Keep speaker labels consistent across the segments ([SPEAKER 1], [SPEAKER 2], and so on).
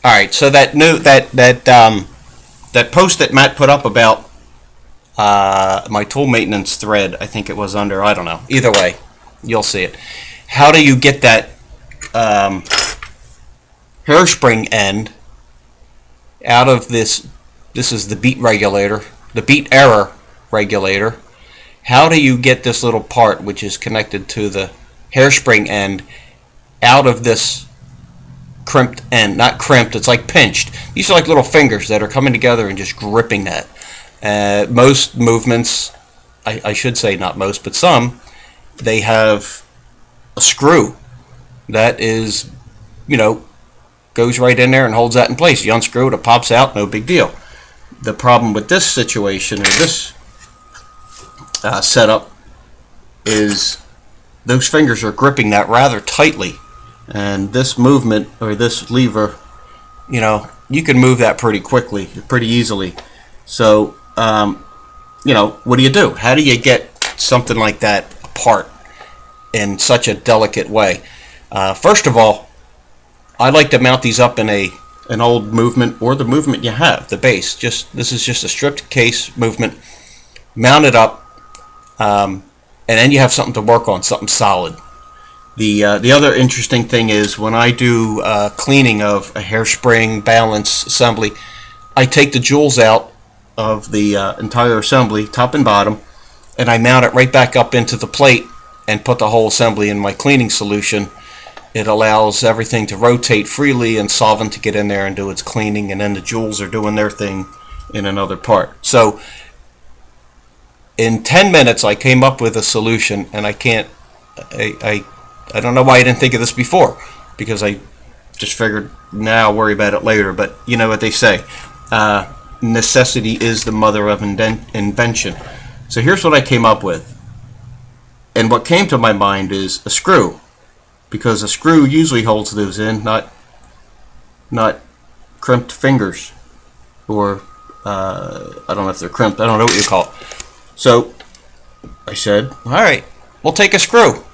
[SPEAKER 1] All right, so that post that Matt put up about my tool maintenance thread, I think it was under, I don't know. Either way, you'll see it. How do you get that hairspring end out of this? This is the beat regulator, the beat error regulator. How do you get this little part, which is connected to the hairspring end, out of this crimped end? Not crimped, it's like pinched. These are like little fingers that are coming together and just gripping that. Most movements, I should say not most, but some, they have a screw that is, goes right in there and holds that in place. You unscrew it, it pops out, no big deal. The problem with this situation or this setup is those fingers are gripping that rather tightly, and this movement or this lever, you can move that pretty quickly, pretty easily. So what do? How do you get something like that apart in such a delicate way? First of all, I like to mount these up in an old movement or the movement you have, the base. This is just a stripped case movement. Mount it up, and then you have something to work on, something solid. The other interesting thing is when I do cleaning of a hairspring balance assembly, I take the jewels out of the entire assembly, top and bottom, and I mount it right back up into the plate and put the whole assembly in my cleaning solution. It allows everything to rotate freely and solvent to get in there and do its cleaning, and then the jewels are doing their thing in another part. So in 10 minutes I came up with a solution, and I don't know why I didn't think of this before, because I just figured, I'll worry about it later. But you know what they say, necessity is the mother of invention. So here's what I came up with, and what came to my mind is a screw, because a screw usually holds those in, not crimped fingers, or I don't know if they're crimped, I don't know what you call it. So I said, all right, we'll take a screw.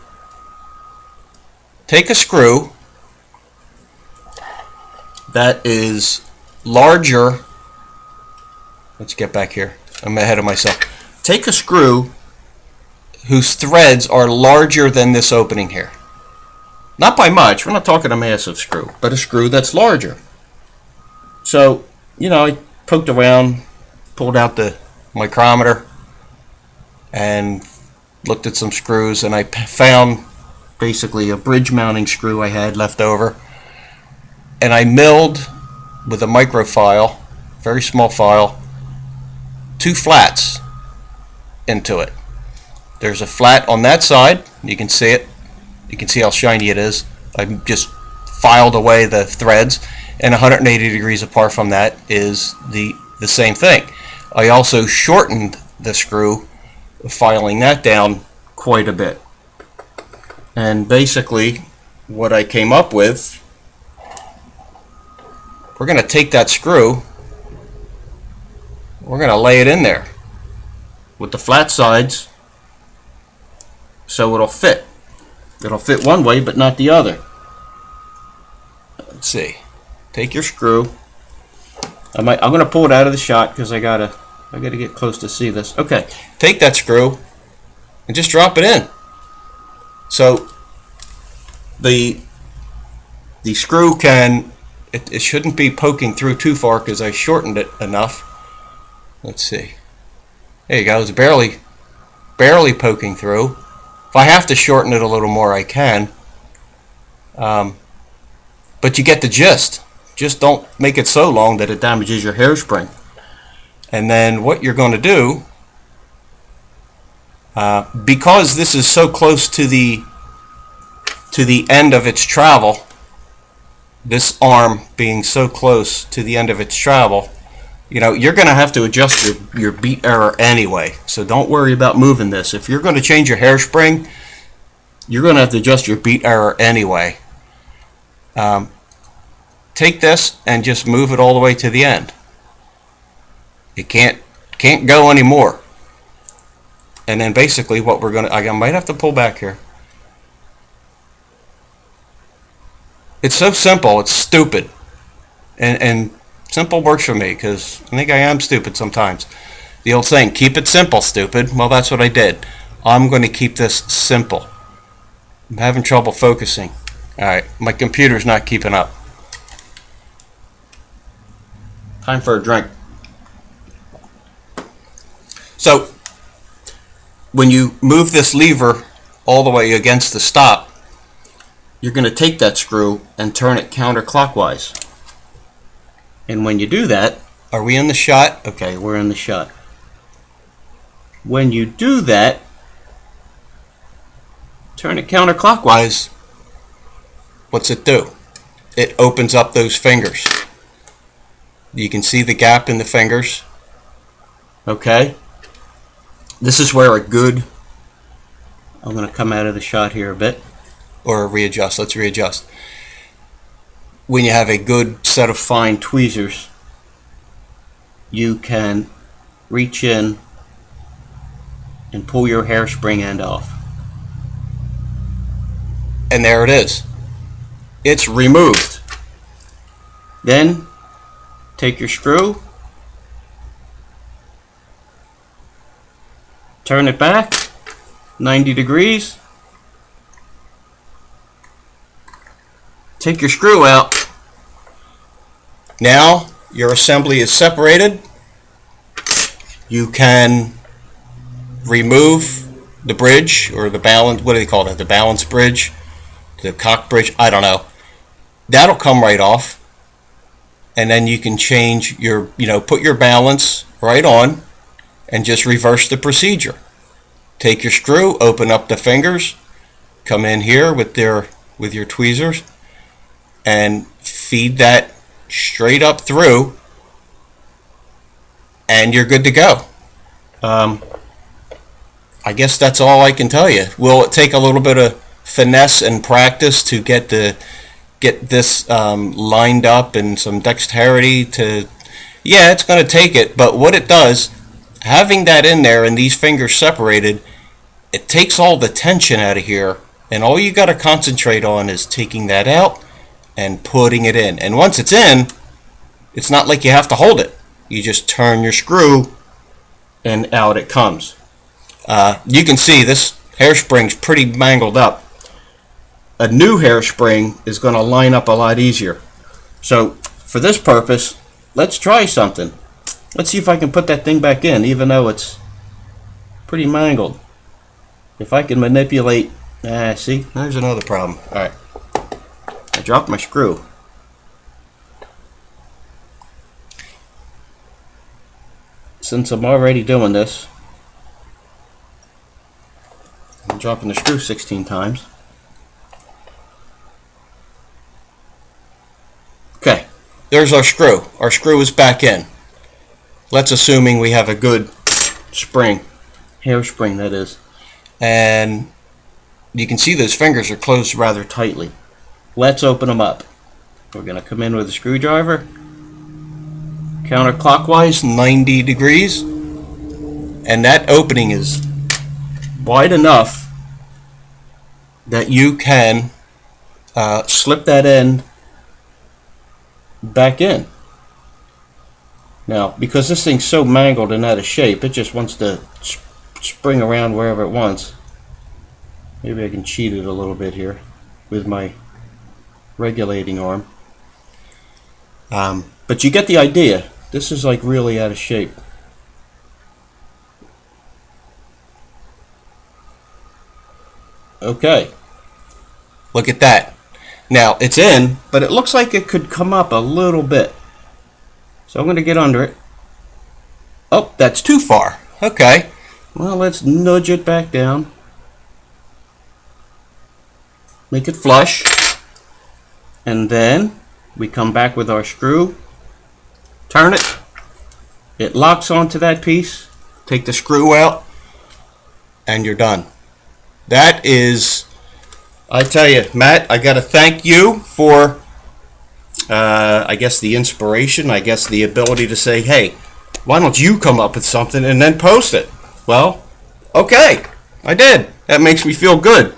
[SPEAKER 1] Take a screw that is larger. Let's get back here. I'm ahead of myself. Take a screw whose threads are larger than this opening here. Not by much. We're not talking a massive screw, but a screw that's larger. So, I poked around, pulled out the micrometer, and looked at some screws, and I found basically a bridge mounting screw I had left over, and I milled with a micro file, very small file, 2 flats into it. There's a flat on that side, you can see it, you can see how shiny it is. I just filed away the threads, and 180 degrees apart from that is the same thing. I also shortened the screw, filing that down quite a bit. And basically what I came up with, we're going to take that screw, we're going to lay it in there with the flat sides so it'll fit. It'll fit one way but not the other. Let's see. Take your screw. I'm going to pull it out of the shot because I gotta get close to see this. Okay, take that screw and just drop it in. So the screw it shouldn't be poking through too far because I shortened it enough. Let's see. There you go. It's barely poking through. If I have to shorten it a little more, I can. But you get the gist. Just don't make it so long that it damages your hairspring. And then what you're going to do, because this is so close to the end of its travel, this arm being so close to the end of its travel, you're going to have to adjust your beat error anyway. So don't worry about moving this. If you're going to change your hairspring, you're going to have to adjust your beat error anyway. Take this and just move it all the way to the end. It can't go anymore. And then basically what we're going to, I might have to pull back here. It's so simple, it's stupid. And simple works for me because I think I am stupid sometimes. The old saying, keep it simple, stupid. Well, that's what I did. I'm going to keep this simple. I'm having trouble focusing. Alright, my computer's not keeping up. Time for a drink. So, when you move this lever all the way against the stop, you're going to take that screw and turn it counterclockwise. And when you do that, are we in the shot? Okay, we're in the shot. When you do that, turn it counterclockwise, what's it do? It opens up those fingers. You can see the gap in the fingers. Okay? This is where a good... I'm going to come out of the shot here a bit. Or readjust. Let's readjust. When you have a good set of fine tweezers, you can reach in and pull your hairspring end off. And there it is. It's removed. Then take your screw, turn it back 90 degrees, take your screw out. Now your assembly is separated. You can remove the bridge or the balance, what do they call it? The balance bridge, the cock bridge, I don't know. That'll come right off. And then you can change your, put your balance right on and just reverse the procedure. Take your screw, open up the fingers, come in here with your tweezers and feed that straight up through, and you're good to go. I guess that's all I can tell you. Will it take a little bit of finesse and practice to get this lined up and some dexterity to... Yeah, it's going to take it, but what it does, having that in there and these fingers separated, it takes all the tension out of here, and all you got to concentrate on is taking that out and putting it in. And once it's in, it's not like you have to hold it. You just turn your screw and out it comes. You can see this hairspring's pretty mangled up. A new hairspring is going to line up a lot easier. So for this purpose, let's try something. Let's see if I can put that thing back in, even though it's pretty mangled. If I can manipulate... see, there's another problem. Alright, I dropped my screw. Since I'm already doing this, I'm dropping the screw 16 times. Okay, there's our screw. Our screw is back in. Let's assuming we have a good spring, hairspring that is. And you can see those fingers are closed rather tightly. Let's open them up. We're going to come in with a screwdriver, counterclockwise 90 degrees, and that opening is wide enough that you can slip that end back in. Now, because this thing's so mangled and out of shape, it just wants to spring around wherever it wants. Maybe I can cheat it a little bit here with my regulating arm. But you get the idea. This is like really out of shape. Okay. Look at that. Now, it's in, but it looks like it could come up a little bit. So I'm going to get under it. Oh, that's too far. Okay. Well, let's nudge it back down. Make it flush. And then we come back with our screw. Turn it. It locks onto that piece. Take the screw out. And you're done. That is... I tell you, Matt, I got to thank you for, I guess, the inspiration. I guess the ability to say, hey, why don't you come up with something and then post it? Well, okay, I did. That makes me feel good.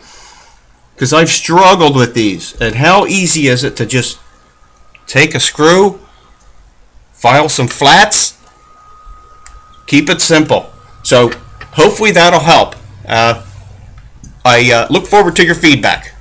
[SPEAKER 1] Because I've struggled with these. And how easy is it to just take a screw, file some flats, keep it simple. So hopefully that'll help. I look forward to your feedback.